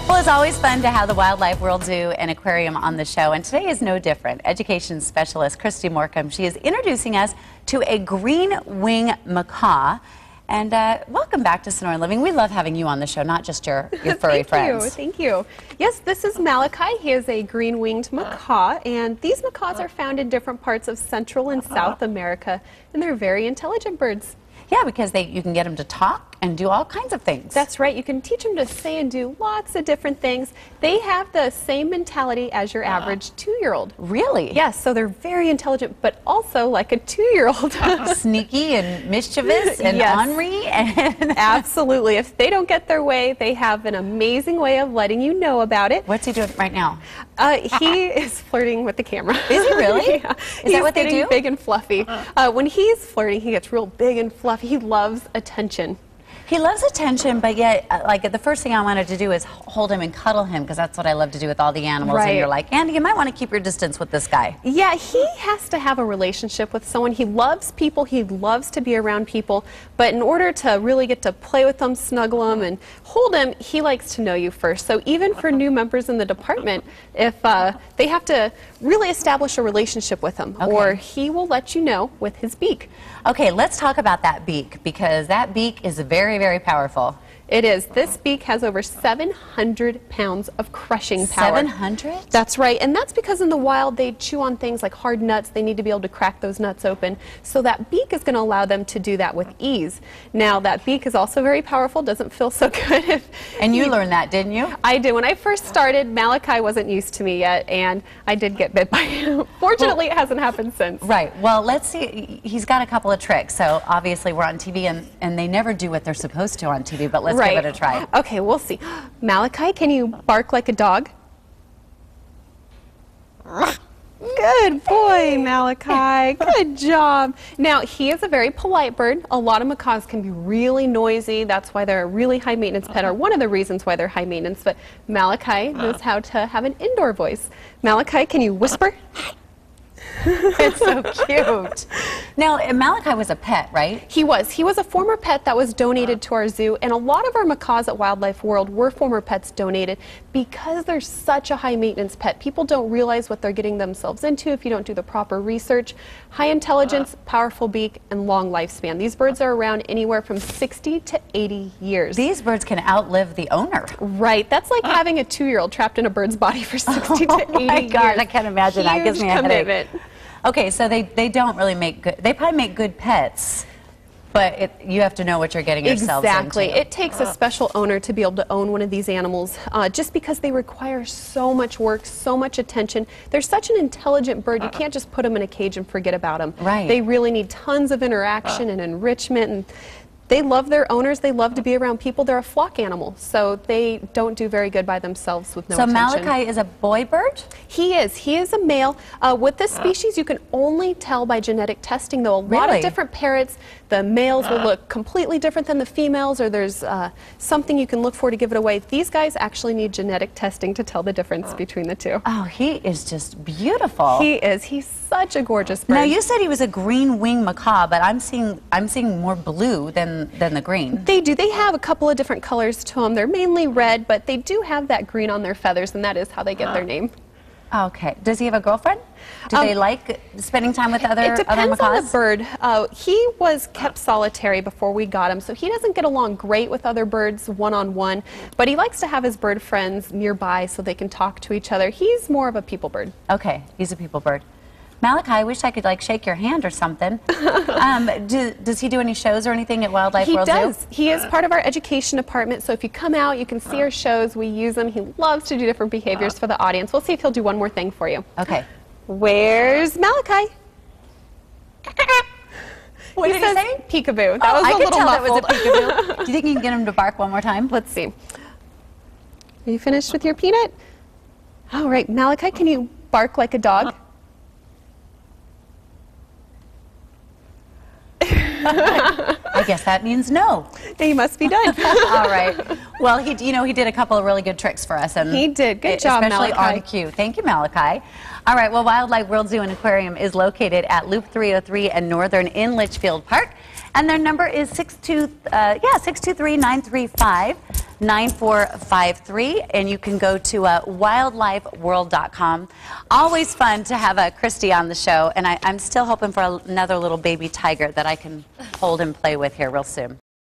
Well, it's always fun to have the Wildlife World Zoo and Aquarium on the show, and today is no different. Education specialist Christy Morcom, she is introducing us to a green wing macaw. And welcome back to Sonora Living. We love having you on the show, not just your furry friends. Thank you. Yes, this is Malachi. He is a green-winged macaw, and these macaws are found in different parts of Central and South America, and they're very intelligent birds. Yeah, because you can get them to talk and do all kinds of things. That's right. You can teach them to say and do lots of different things. They have the same mentality as your average 2-year-old. Really? Yes, so they're very intelligent, but also like a 2-year-old. Sneaky and mischievous and ornery. And absolutely. If they don't get their way, they have an amazing way of letting you know about it. What's he doing right now? He is flirting with the camera. Is he really? Yeah. Is that what they do? He's big and fluffy. When he's flirting, he gets real big and fluffy. He loves attention. He loves attention, but yet, like, the first thing I wanted to do is hold him and cuddle him, because that's what I love to do with all the animals. Right. And you're like, Andy, you might want to keep your distance with this guy. Yeah, he has to have a relationship with someone. He loves people. He loves to be around people. But in order to really get to play with them, snuggle them, and hold him, he likes to know you first. So even for new members in the department, if they have to really establish a relationship with him, or he will let you know with his beak. Okay, let's talk about that beak, because that beak is very, very powerful. It is. This beak has over 700 pounds of crushing power. 700? That's right. And that's because in the wild they chew on things like hard nuts. They need to be able to crack those nuts open. So that beak is going to allow them to do that with ease. Now, that beak is also very powerful. Doesn't feel so good. And you learned that, didn't you? I did. When I first started, Malachi wasn't used to me yet, and I did get bit by him. Fortunately, it hasn't happened since. Right. Well, let's see. He's got a couple of tricks. So obviously we're on TV, and they never do what they're supposed to on TV, but let's give it a try. Okay, we'll see. Malachi, can you bark like a dog? Good boy, Malachi. Good job. Now, he is a very polite bird. A lot of macaws can be really noisy. That's why they're a really high maintenance pet, or one of the reasons why they're high maintenance. But Malachi knows how to have an indoor voice. Malachi, can you whisper? It's so cute. Now, Malachi was a pet, right? He was. He was a former pet that was donated to our zoo, and a lot of our macaws at Wildlife World were former pets donated because they're such a high maintenance pet. People don't realize what they're getting themselves into if you don't do the proper research. High intelligence, powerful beak, and long lifespan. These birds are around anywhere from 60 to 80 years. These birds can outlive the owner. Right. That's like having a 2-year-old trapped in a bird's body for 60 to 80 years. Oh my God, I can't imagine. That gives me a headache. Okay, so they don't really make good, they probably make good pets, but you have to know what you're getting yourselves into. Exactly. It takes a special owner to be able to own one of these animals, just because they require so much work, so much attention. They're such an intelligent bird, you can't just put them in a cage and forget about them. Right. They really need tons of interaction and enrichment, and they love their owners. They love to be around people. They're a flock animal, so they don't do very good by themselves with no attention. So Malachi is a boy bird? He is. He is a male. With this species, you can only tell by genetic testing, though. A lot of different parrots, the males will look completely different than the females, or there's something you can look for to give it away. These guys actually need genetic testing to tell the difference between the two. Oh, he is just beautiful. He is. He's such a gorgeous bird. Now, you said he was a green wing macaw, but I'm seeing more blue than the green. They do. They have a couple of different colors to them. They're mainly red, but they do have that green on their feathers, and that is how they get their name. Okay. Does he have a girlfriend? Do they like spending time with other macaws? It depends on the bird. He was kept solitary before we got him, so he doesn't get along great with other birds one-on-one, but he likes to have his bird friends nearby so they can talk to each other. He's more of a people bird. Okay. He's a people bird. Malachi, I wish I could like shake your hand or something. Does he do any shows or anything at Wildlife World Zoo? He does. He is part of our education department, so if you come out, you can see our shows. We use them. He loves to do different behaviors for the audience. We'll see if he'll do one more thing for you. Okay. Where's Malachi? What did he say? Peekaboo. That was a little muffled. I could tell that was a peekaboo. Do you think you can get him to bark one more time? Let's see. Are you finished with your peanut? All right, Malachi, can you bark like a dog? I guess that means no. He must be done. All right. Well, he did a couple of really good tricks for us, and he did. Good job, especially Malachi. on cue. Thank you, Malachi. All right. Well, Wildlife World Zoo and Aquarium is located at Loop 303 and Northern in Litchfield Park, and their number is 623-935. 9453, and you can go to wildlifeworld.com. Always fun to have Christy on the show, and I'm still hoping for another little baby tiger that I can hold and play with here real soon.